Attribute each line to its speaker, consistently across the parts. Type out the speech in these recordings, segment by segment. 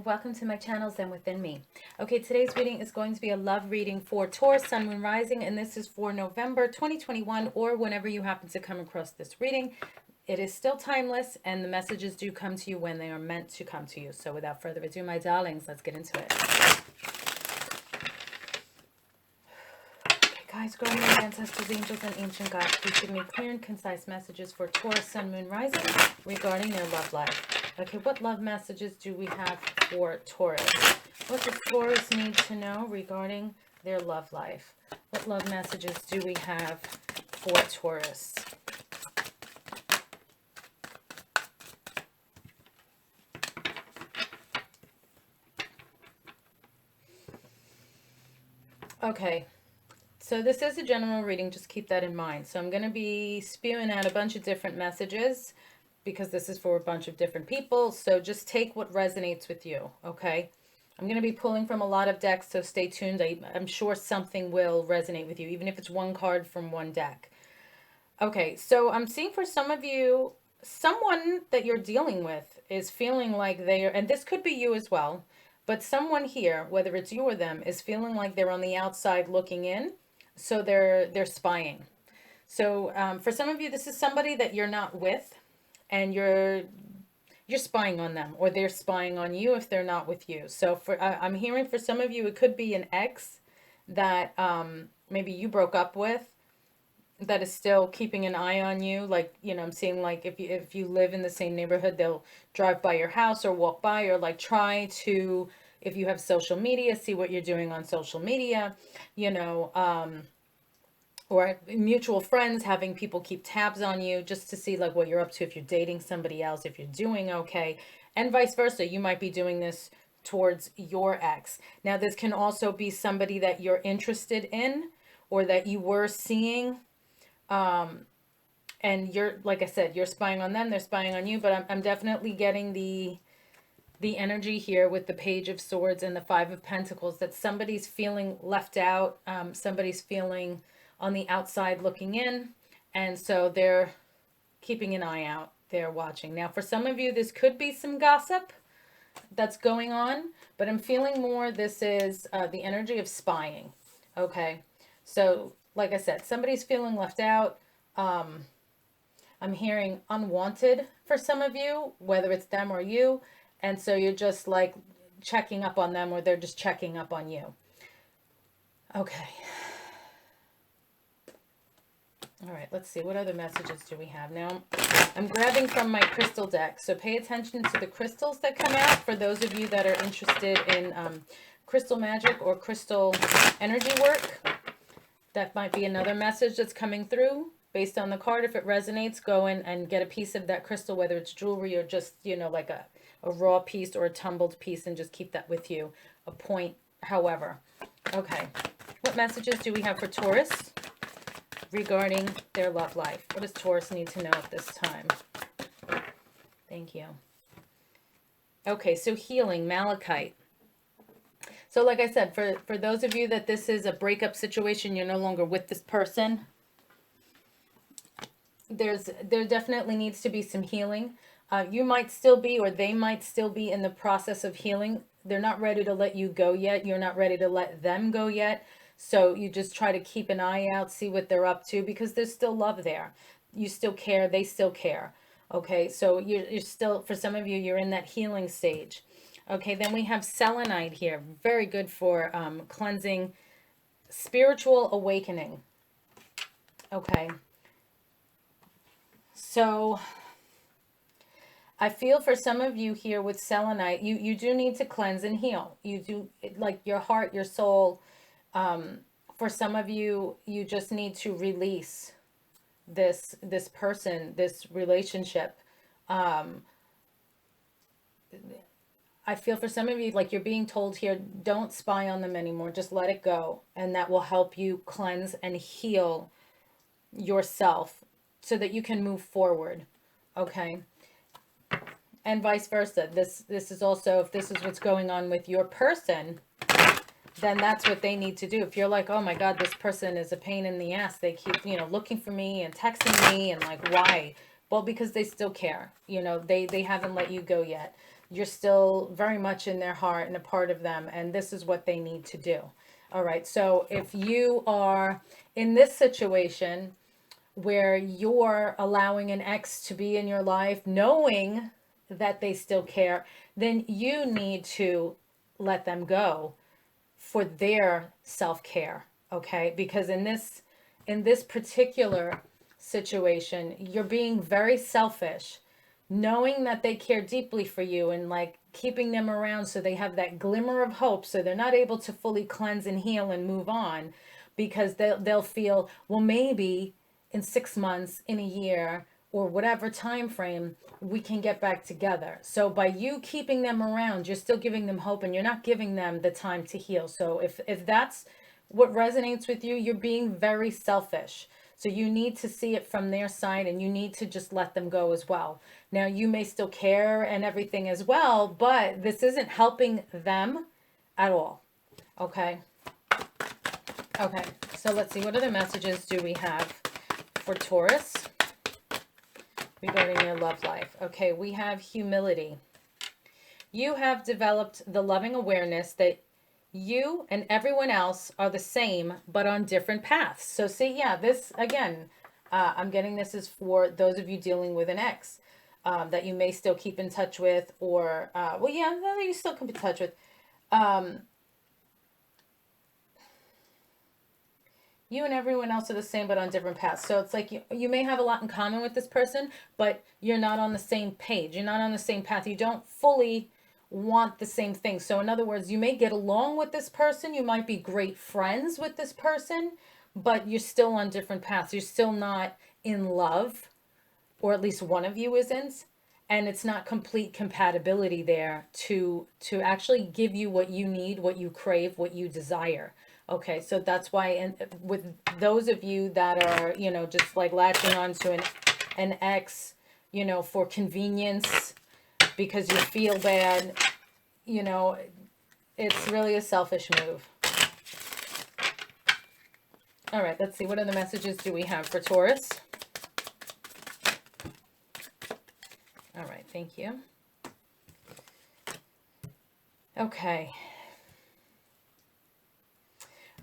Speaker 1: welcome to my channel Zen Within Me. Okay, today's reading is going to be a love reading for Taurus, Sun, Moon, Rising, and this is for November 2021 or whenever you happen to come across this reading. It is still timeless and the messages do come to you when they are meant to come to you. So without further ado, my darlings, let's get into it. Okay, guys, growing up, ancestors, angels, and ancient gods, please give me clear and concise messages for Taurus, Sun, Moon, Rising regarding their love life. Okay, what love messages do we have for Taurus? What does Taurus need to know regarding their love life? What love messages do we have for Taurus? Okay, so this is a general reading, just keep that in mind. So I'm going to be spewing out a bunch of different messages because this is for a bunch of different people. So just take what resonates with you, okay? I'm going to be pulling from a lot of decks, so stay tuned. I'm sure something will resonate with you, even if it's one card from one deck. Okay, so I'm seeing for some of you, someone that you're dealing with is feeling like they're, and this could be you as well, but someone here, whether it's you or them, is feeling like they're on the outside looking in, so they're spying. So for some of you, this is somebody that you're not with, and you're spying on them, or they're spying on you if they're not with you. So for I'm hearing for some of you, it could be an ex that maybe you broke up with, that is still keeping an eye on you. Like, you know, I'm seeing like if you live in the same neighborhood, they'll drive by your house or walk by, or like try to, if you have social media, see what you're doing on social media, you know, or mutual friends, having people keep tabs on you just to see like what you're up to, if you're dating somebody else, if you're doing okay, and vice versa. You might be doing this towards your ex. Now, this can also be somebody that you're interested in or that you were seeing. And you're, like I said, you're spying on them, they're spying on you, but I'm definitely getting the energy here with the Page of Swords and the Five of Pentacles that somebody's feeling left out, somebody's feeling on the outside looking in, and so they're keeping an eye out, they're watching. Now, for some of you, this could be some gossip that's going on, but I'm feeling more this is the energy of spying. Okay, so like I said, somebody's feeling left out. I'm hearing unwanted for some of you, whether it's them or you, and so you're just like checking up on them, or they're just checking up on you. Okay. All right, let's see. What other messages do we have now? I'm grabbing from my crystal deck, so pay attention to the crystals that come out for those of you that are interested in crystal magic or crystal energy work. That might be another message that's coming through based on the card. If it resonates, go in and get a piece of that crystal, whether it's jewelry or just, you know, like a raw piece or a tumbled piece, and just keep that with you. A point, however. Okay. What messages do we have for Taurus regarding their love life? What does Taurus need to know at this time? Thank you. Okay, so healing, Malachite. So like I said, for those of you that this is a breakup situation, you're no longer with this person, there definitely needs to be some healing. You might still be, or they might still be in the process of healing. They're not ready to let you go yet. You're not ready to let them go yet. So you just try to keep an eye out, see what they're up to, because there's still love there. You still care. They still care. Okay, so you're still, for some of you, you're in that healing stage. Okay, then we have selenite here. Very good for cleansing, spiritual awakening. Okay. So I feel for some of you here with selenite, you do need to cleanse and heal. You do, like your heart, your soul. For some of you, you just need to release this person, this relationship. I feel for some of you, like you're being told here, don't spy on them anymore. Just let it go. And that will help you cleanse and heal yourself so that you can move forward. Okay. And vice versa. This is also, if this is what's going on with your person, then that's what they need to do. If you're like, oh my God, this person is a pain in the ass. They keep, you know, looking for me and texting me and like, why? Well, because they still care. You know, they haven't let you go yet. you're still very much in their heart and a part of them, and this is what they need to do. All right, so if you are in this situation where you're allowing an ex to be in your life, knowing that they still care, then you need to let them go for their self-care, okay? Because in this particular situation, you're being very selfish, knowing that they care deeply for you and like keeping them around so they have that glimmer of hope, so they're not able to fully cleanse and heal and move on, because they'll feel, well, maybe in 6 months, in a year, or whatever time frame, we can get back together. So by you keeping them around, you're still giving them hope, and you're not giving them the time to heal. So if that's what resonates with you, you're being very selfish. So you need to see it from their side, and you need to just let them go as well. Now, you may still care and everything as well, but this isn't helping them at all. Okay. Okay. So let's see. What other messages do we have for Taurus regarding their love life? Okay. We have humility. You have developed the loving awareness that you and everyone else are the same, but on different paths. So see, yeah, this again, I'm getting this is for those of you dealing with an ex that you may still keep in touch with, or, well, yeah, you still keep in touch with. You and everyone else are the same, but on different paths. So it's like you may have a lot in common with this person, but you're not on the same page. You're not on the same path. You don't fully want the same thing. So in other words, you may get along with this person. You might be great friends with this person, but you're still on different paths. You're still not in love, or at least one of you isn't. And it's not complete compatibility there to actually give you what you need, what you crave, what you desire. Okay, so that's why, and with those of you that are, just like latching on to an ex, for convenience, because you feel bad, it's really a selfish move. All right, let's see. What other messages do we have for Taurus? All right, thank you. Okay.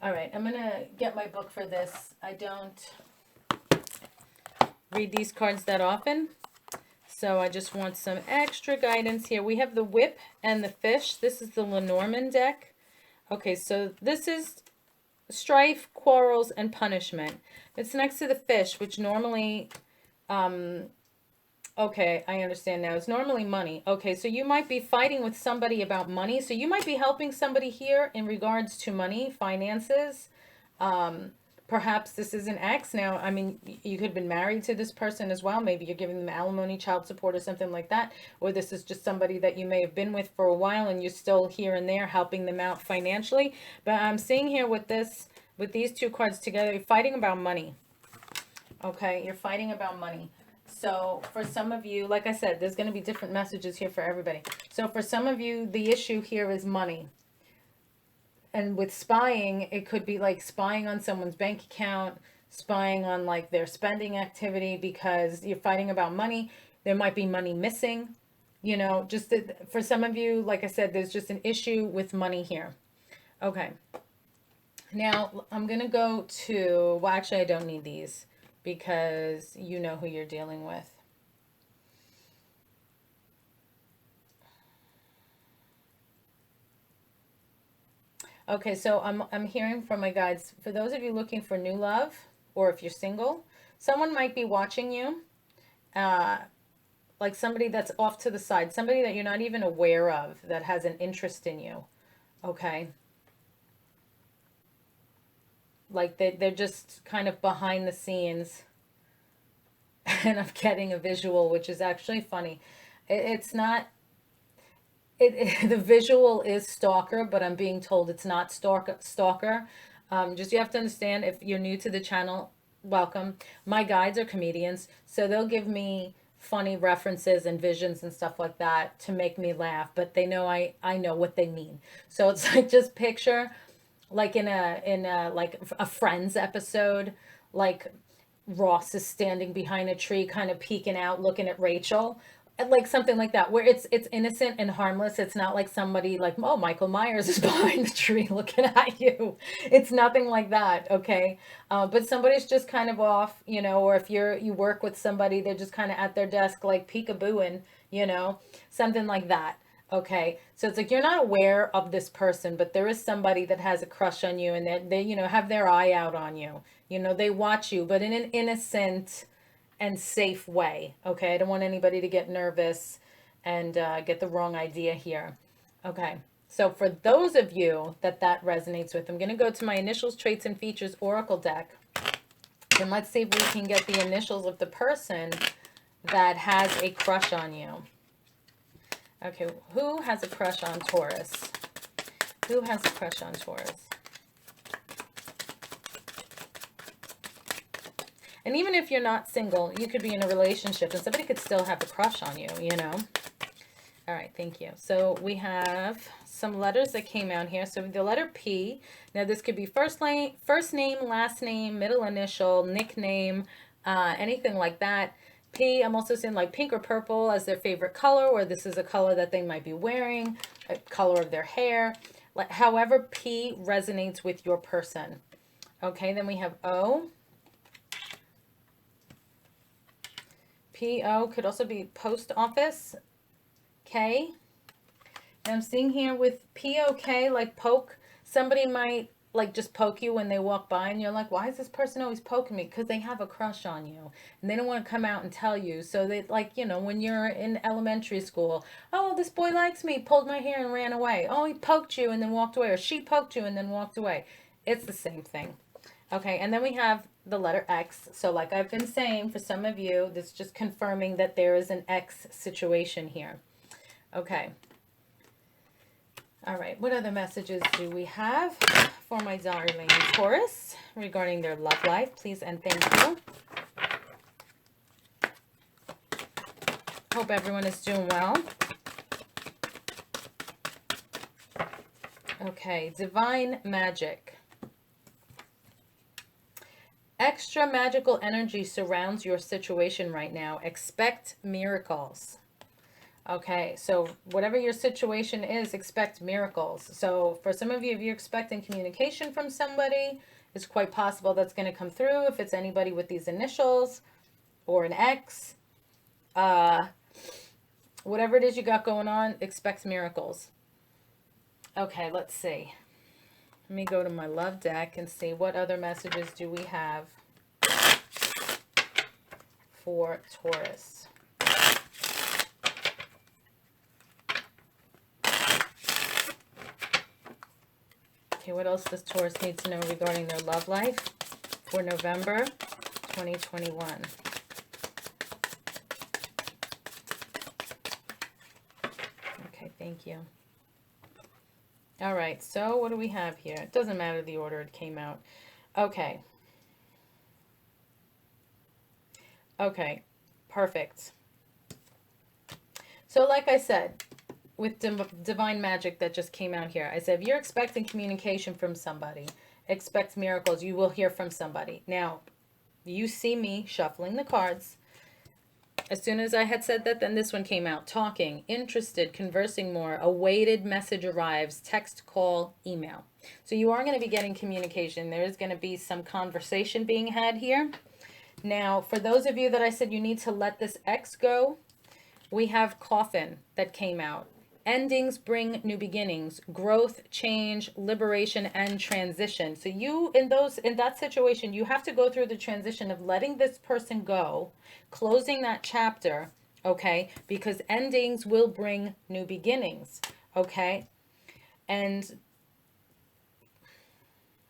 Speaker 1: All right, I'm going to get my book for this. I don't read these cards that often, so I just want some extra guidance here. We have the Whip and the Fish. This is the Lenormand deck. Okay, so this is strife, quarrels, and punishment. It's next to the Fish, which normally, okay, I understand now. It's normally money. Okay, so you might be fighting with somebody about money. So you might be helping somebody here in regards to money, finances. Perhaps this is an ex. Now, I mean, you could have been married to this person as well. Maybe you're giving them alimony, child support, or something like that. Or this is just somebody that you may have been with for a while, and you're still here and there helping them out financially. But I'm seeing here with these two cards together, you're fighting about money. Okay, you're fighting about money. So for some of you, like I said, there's going to be different messages here for everybody. So for some of you, the issue here is money. And with spying, it could be like spying on someone's bank account, spying on like their spending activity, because you're fighting about money. There might be money missing, just for some of you, like I said, there's just an issue with money here. Okay. Now I'm going to go to, well, actually I don't need these, because you know who you're dealing with. Okay, so I'm hearing from my guides, for those of you looking for new love, or if you're single, someone might be watching you, like somebody that's off to the side, somebody that you're not even aware of, that has an interest in you. Okay. Like they're just kind of behind the scenes. And I'm getting a visual, which is actually funny. It's not, the visual is stalker, but I'm being told it's not stalker. Just you have to understand, if you're new to the channel, welcome. My guides are comedians, so they'll give me funny references and visions and stuff like that to make me laugh, but they know I know what they mean. So it's like, just picture like in a like a Friends episode, like Ross is standing behind a tree kind of peeking out looking at Rachel. like something like that, where it's innocent and harmless. It's not like somebody like, oh, Michael Myers is behind the tree looking at you. It's nothing like that, okay? But somebody's just kind of off, or if you work with somebody, they're just kind of at their desk like peekabooing, something like that. Okay, so it's like you're not aware of this person, but there is somebody that has a crush on you, and they have their eye out on you. They watch you, but in an innocent and safe way. Okay, I don't want anybody to get nervous and get the wrong idea here. Okay, so for those of you that resonates with, I'm going to go to my initials, traits, and features oracle deck, and let's see if we can get the initials of the person that has a crush on you. Okay, who has a crush on Taurus? Who has a crush on Taurus? And even if you're not single, you could be in a relationship and somebody could still have a crush on you, All right, thank you. So we have some letters that came out here. So the letter P. Now this could be first name, last name, middle initial, nickname, anything like that. P, I'm also seeing like pink or purple as their favorite color, or this is a color that they might be wearing, a color of their hair. However, P resonates with your person. Okay, then we have O. PO could also be post office. K. And I'm seeing here with POK, like poke, somebody might like just poke you when they walk by and you're like, why is this person always poking me? Because they have a crush on you and they don't want to come out and tell you. So they like, when you're in elementary school, oh, this boy likes me, pulled my hair and ran away. Oh, he poked you and then walked away, or she poked you and then walked away. It's the same thing. Okay, and then we have the letter X. So like I've been saying, for some of you, this is just confirming that there is an X situation here. Okay. All right, what other messages do we have for my darling Taurus regarding their love life? Please and thank you. Hope everyone is doing well. Okay, divine magic. Extra magical energy surrounds your situation right now. Expect miracles. Okay, so whatever your situation is, expect miracles. So for some of you, if you're expecting communication from somebody, it's quite possible that's going to come through. If it's anybody with these initials or an X, whatever it is you got going on, expect miracles. Okay, let's see. Let me go to my love deck and see what other messages do we have for Taurus. Okay, what else does Taurus need to know regarding their love life for November 2021? Okay, thank you. All right, so what do we have here? It doesn't matter the order it came out. Okay. Okay, perfect. So like I said, with divine magic that just came out here, I said, if you're expecting communication from somebody, expect miracles. You will hear from somebody. Now, you see me shuffling the cards. As soon as I had said that, then this one came out. Talking, interested, conversing more, awaited message arrives, text, call, email. So you are going to be getting communication. There is going to be some conversation being had here. Now, for those of you that I said you need to let this X go, we have coffin that came out. Endings bring new beginnings, growth, change, liberation, and transition. So you, in that situation, you have to go through the transition of letting this person go, closing that chapter, okay? Because endings will bring new beginnings, okay? And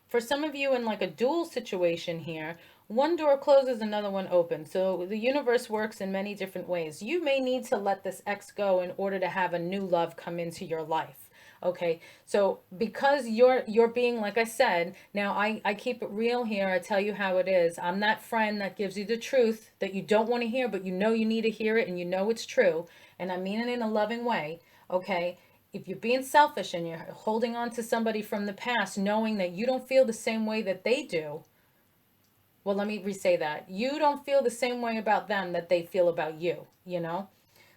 Speaker 1: for some of you in like a dual situation here, one door closes, another one opens. So the universe works in many different ways. You may need to let this ex go in order to have a new love come into your life. Okay, so because you're being, like I said, now I keep it real here. I tell you how it is. I'm that friend that gives you the truth that you don't want to hear, but you know you need to hear it and you know it's true. And I mean it in a loving way. Okay, if you're being selfish and you're holding on to somebody from the past, knowing that you don't feel the same way that they do, well, let me re-say that. You don't feel the same way about them that they feel about you, you know?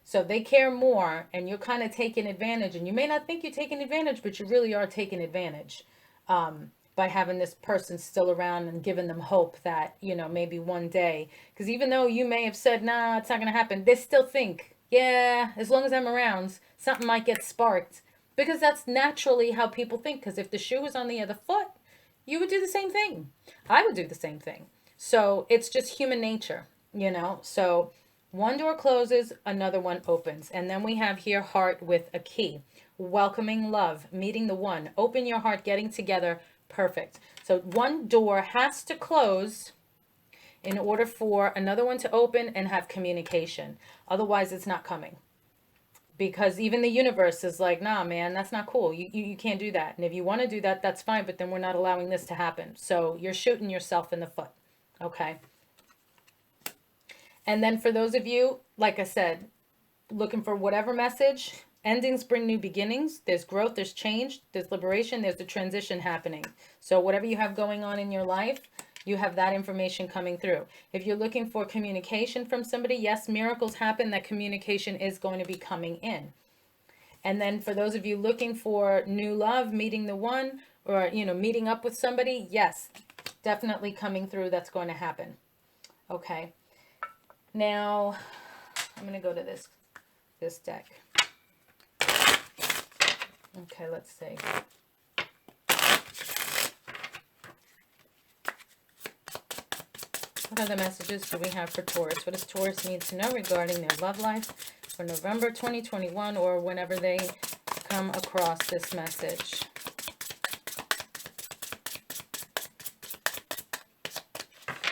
Speaker 1: So they care more, and you're kind of taking advantage. And you may not think you're taking advantage, but you really are taking advantage by having this person still around and giving them hope that, you know, maybe one day. Because even though you may have said, nah, it's not going to happen, they still think, yeah, as long as I'm around, something might get sparked. Because that's naturally how people think. Because if the shoe was on the other foot, you would do the same thing. I would do the same thing. So it's just human nature, you know? So one door closes, another one opens. And then we have here heart with a key. Welcoming love, meeting the one, open your heart, getting together, perfect. So one door has to close in order for another one to open and have communication. Otherwise, it's not coming. Because even the universe is like, nah, man, that's not cool. You can't do that. And if you want to do that, that's fine. But then we're not allowing this to happen. So you're shooting yourself in the foot. Okay. And then for those of you, like I said, looking for whatever message, endings bring new beginnings. There's growth, there's change, there's liberation, there's the transition happening. So whatever you have going on in your life, you have that information coming through. If you're looking for communication from somebody, yes, miracles happen. That communication is going to be coming in. And then for those of you looking for new love, meeting the one, or, you know, meeting up with somebody, yes, definitely coming through. That's going to happen. Okay. Now, I'm going to go to this deck. Okay, let's see. What other messages do we have for Taurus? What does Taurus need to know regarding their love life for November 2021 or whenever they come across this message?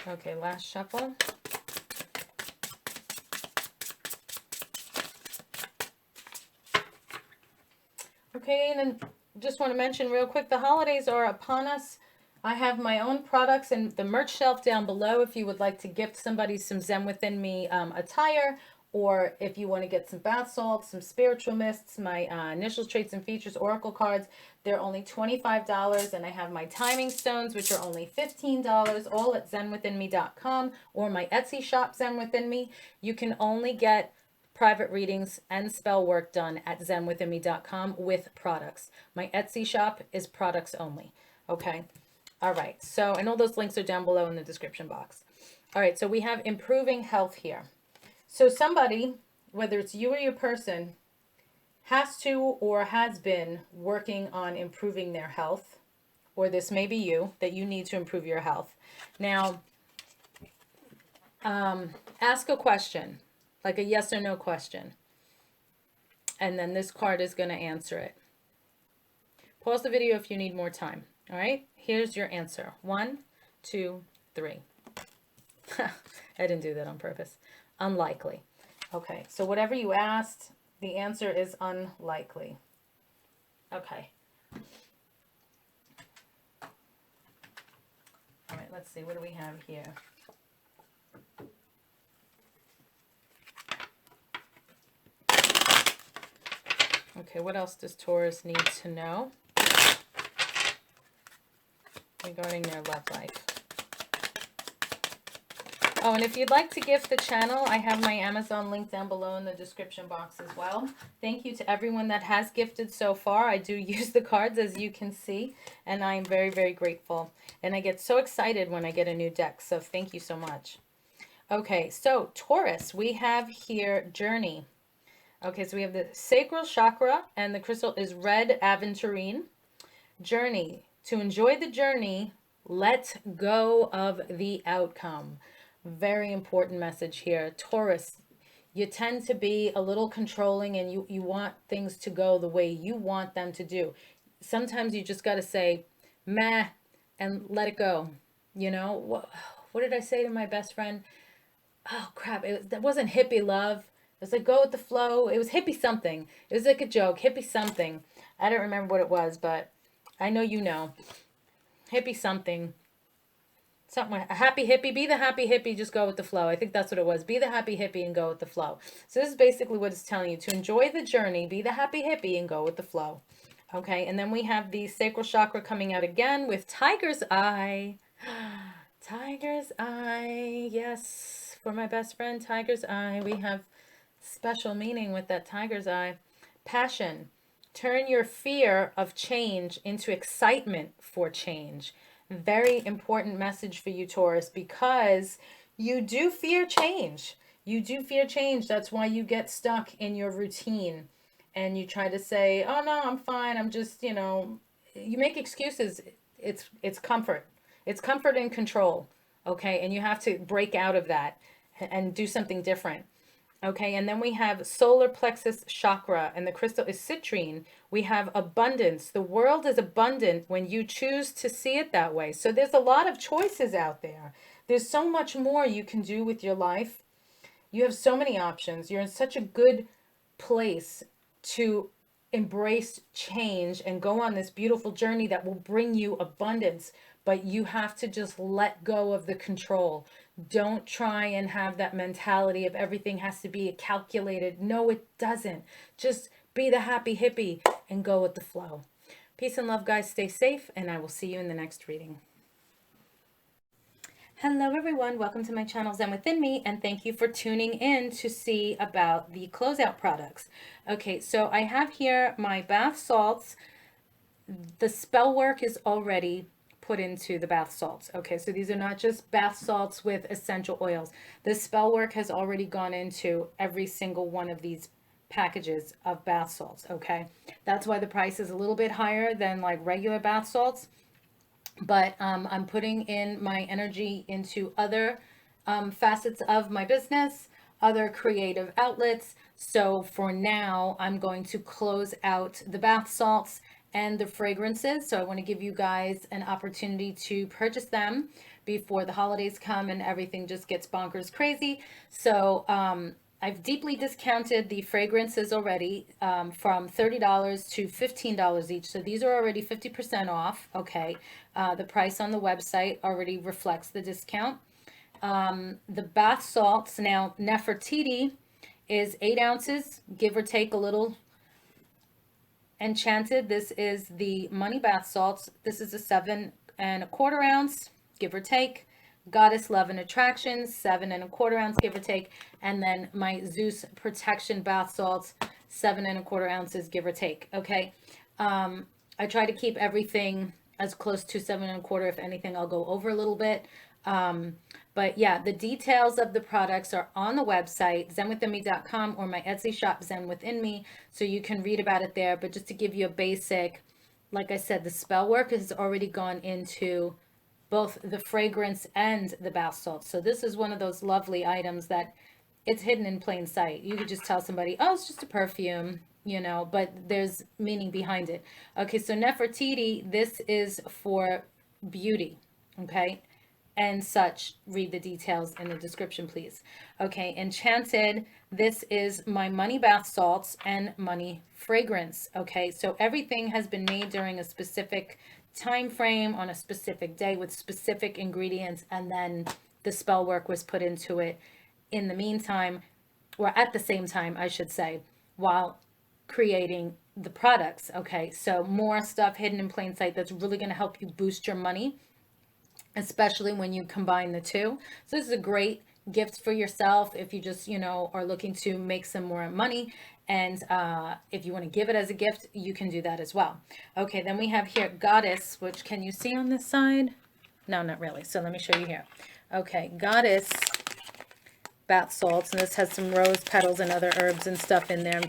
Speaker 1: Okay, last shuffle. Okay, and then just want to mention real quick, the holidays are upon us. I have my own products and the merch shelf down below if you would like to gift somebody some Zen Within Me attire, or if you want to get some bath salts, some spiritual mists, my initials, traits, and features oracle cards. They're only $25, and I have my timing stones, which are only $15, all at zenwithinme.com, or my Etsy shop, Zen Within Me. You can only get private readings and spell work done at zenwithinme.com with products. My Etsy shop is products only. Okay. All right. So, and all those links are down below in the description box. All right. So we have improving health here. So somebody, whether it's you or your person, has to or has been working on improving their health, or this may be you, that you need to improve your health. Now, ask a question. Like a yes or no question. And then this card is going to answer it. Pause the video if you need more time. All right, here's your answer. 1, 2, 3. I didn't do that on purpose. Unlikely. Okay, so whatever you asked, the answer is unlikely. Okay. All right, let's see. What do we have here? Okay, what else does Taurus need to know regarding their love life? Oh, and if you'd like to gift the channel, I have my Amazon link down below in the description box as well. Thank you to everyone that has gifted so far. I do use the cards, as you can see, and I am very, very grateful. And I get so excited when I get a new deck, so thank you so much. Okay, so Taurus, we have here Journey. Okay, so we have the sacral chakra, and the crystal is red aventurine. Journey. To enjoy the journey, let go of the outcome. Very important message here. Taurus, you tend to be a little controlling, and you want things to go the way you want them to do. Sometimes you just got to say, meh, and let it go. You know, what did I say to my best friend? Oh, crap. That wasn't hippie love. It was like, go with the flow. It was hippie something. It was like a joke. Hippie something. I don't remember what it was, but I know you know. Hippie something. Something. A happy hippie. Be the happy hippie. Just go with the flow. I think that's what it was. Be the happy hippie and go with the flow. So this is basically what it's telling you. To enjoy the journey, be the happy hippie and go with the flow. Okay. And then we have the sacral chakra coming out again with tiger's eye. Tiger's eye. Yes. For my best friend, tiger's eye. We have Special meaning with that tiger's eye. Passion. Turn your fear of change into excitement for change. Very important message for you, Taurus, because you do fear change. You do fear change. That's why you get stuck in your routine and you try to say, "Oh no, I'm fine. I'm just, you make excuses. It's comfort. It's comfort and control. Okay? And you have to break out of that and do something different. Okay, and then we have solar plexus chakra, and the crystal is citrine. We have abundance. The world is abundant when you choose to see it that way. So there's a lot of choices out there. There's so much more you can do with your life. You have so many options. You're in such a good place to embrace change and go on this beautiful journey that will bring you abundance. But you have to just let go of the control. Don't try and have that mentality of everything has to be calculated. No, it doesn't. Just be the happy hippie and go with the flow. Peace and love, guys. Stay safe, and I will see you in the next reading. Hello everyone, welcome to my channel Zen Within Me, and thank you for tuning in to see about the closeout products. Okay, so I have here my bath salts. The spell work is already put into the bath salts. Okay, so these are not just bath salts with essential oils. The spell work has already gone into every single one of these packages of bath salts. Okay, that's why the price is a little bit higher than like regular bath salts, but I'm putting in my energy into other facets of my business, other creative outlets. So for now, I'm going to close out the bath salts and the fragrances. So I want to give you guys an opportunity to purchase them before the holidays come and everything just gets bonkers crazy. So I've deeply discounted the fragrances already from $30 to $15 each. So these are already 50% off. Okay. The price on the website already reflects the discount. The bath salts, now Nefertiti is 8 ounces, give or take a little. Enchanted, this is the money bath salts. This is a 7¼ ounce, give or take. Goddess Love and Attraction, 7¼ ounce, give or take. And then my Zeus Protection bath salts, 7¼ ounces, give or take. Okay. I try to keep everything as close to 7¼ If anything, I'll go over a little bit. But yeah, the details of the products are on the website, zenwithinme.com, or my Etsy shop, Zen Within Me, so you can read about it there. But just to give you a basic, like I said, the spell work has already gone into both the fragrance and the bath salts. So this is one of those lovely items that it's hidden in plain sight. You could just tell somebody, oh, it's just a perfume, but there's meaning behind it. Okay, so Nefertiti, this is for beauty, okay? And such. Read the details in the description, please. Okay, Enchanted, this is my money bath salts and money fragrance. Okay, so everything has been made during a specific time frame on a specific day with specific ingredients, and then the spell work was put into it in the meantime, or at the same time, I should say, while creating the products. Okay, so more stuff hidden in plain sight that's really going to help you boost your money, especially when you combine the two. So this is a great gift for yourself if you just, are looking to make some more money. And if you want to give it as a gift, you can do that as well. Okay, then we have here Goddess, which can you see on this side? No, not really. So let me show you here. Okay, Goddess bath salts, and this has some rose petals and other herbs and stuff in there.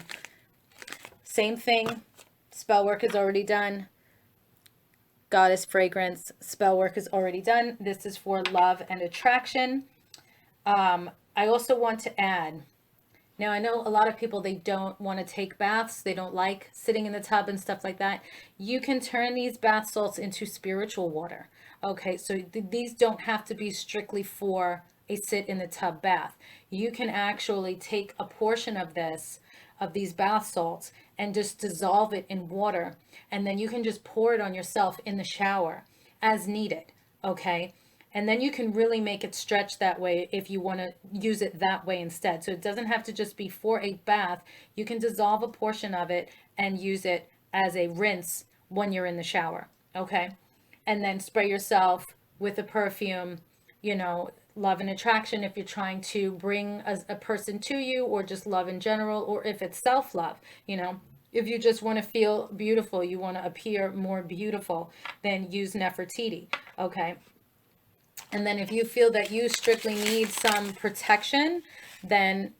Speaker 1: Same thing. Spell work is already done. Goddess fragrance, spell work is already done. This is for love and attraction. I also want to add, now I know a lot of people, they don't want to take baths. They don't like sitting in the tub and stuff like that. You can turn these bath salts into spiritual water. Okay, so these don't have to be strictly for a sit in the tub bath. You can actually take a portion of these bath salts and just dissolve it in water, and then you can just pour it on yourself in the shower as needed. Okay, and then you can really make it stretch that way if you want to use it that way instead. So it doesn't have to just be for a bath. You can dissolve a portion of it and use it as a rinse when you're in the shower. Okay, and then spray yourself with a perfume, love and attraction, if you're trying to bring a person to you, or just love in general, or if it's self-love, if you just want to feel beautiful, you want to appear more beautiful, then use Nefertiti, okay? And then if you feel that you strictly need some protection, then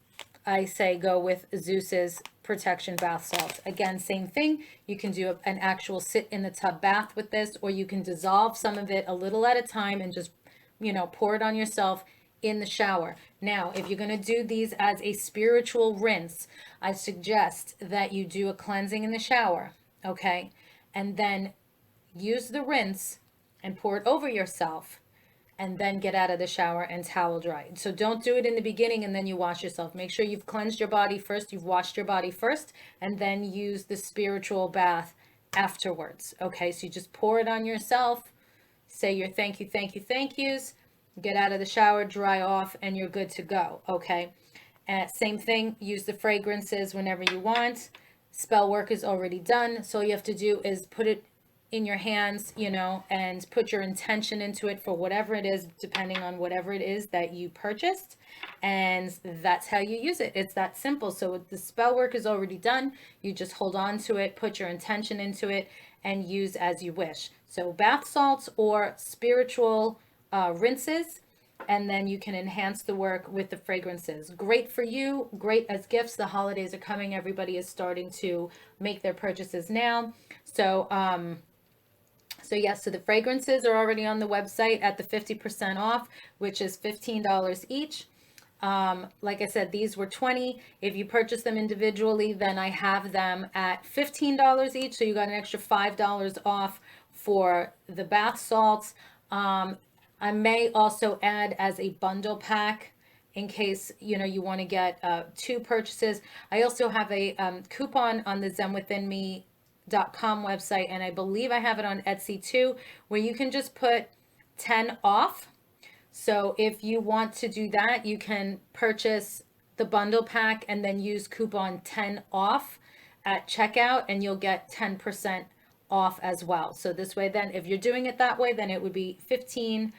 Speaker 1: I say go with Zeus's protection bath salts. Again, same thing. You can do an actual sit in the tub bath with this, or you can dissolve some of it a little at a time and just, pour it on yourself in the shower. Now, if you're going to do these as a spiritual rinse, I suggest that you do a cleansing in the shower, okay? And then use the rinse and pour it over yourself, and then get out of the shower and towel dry. So don't do it in the beginning and then you wash yourself. Make sure you've cleansed your body first, you've washed your body first, and then use the spiritual bath afterwards. Okay, so you just pour it on yourself, say your thank you, thank you, thank yous, get out of the shower, dry off, and you're good to go. Okay, same thing, use the fragrances whenever you want. Spell work is already done, so all you have to do is put it in your hands, and put your intention into it for whatever it is, depending on whatever it is that you purchased. And that's how you use it. It's that simple. So the spell work is already done. You just hold on to it, put your intention into it, and use as you wish. So bath salts or spiritual rinses, and then you can enhance the work with the fragrances. Great for you, great as gifts. The holidays are coming. Everybody is starting to make their purchases now. So yes, so the fragrances are already on the website at the 50% off, which is $15 each. Like I said, these were $20. If you purchase them individually, then I have them at $15 each. So you got an extra $5 off for the bath salts. I may also add as a bundle pack in case, you want to get 2 purchases. I also have a coupon on the zenwithinme.com website, and I believe I have it on Etsy too, where you can just put 10 off. So if you want to do that, you can purchase the bundle pack and then use coupon 10 off at checkout, and you'll get 10% off as well. So this way, then if you're doing it that way, then it would be 15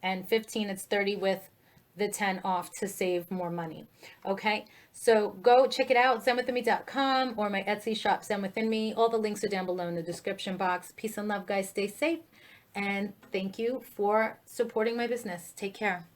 Speaker 1: and 15, it's 30 with the 10 off to save more money. Okay, so go check it out, zenwithinme.com, or my Etsy shop, Zen Within Me. All the links are down below in the description box. Peace and love, guys. Stay safe, and thank you for supporting my business. Take care.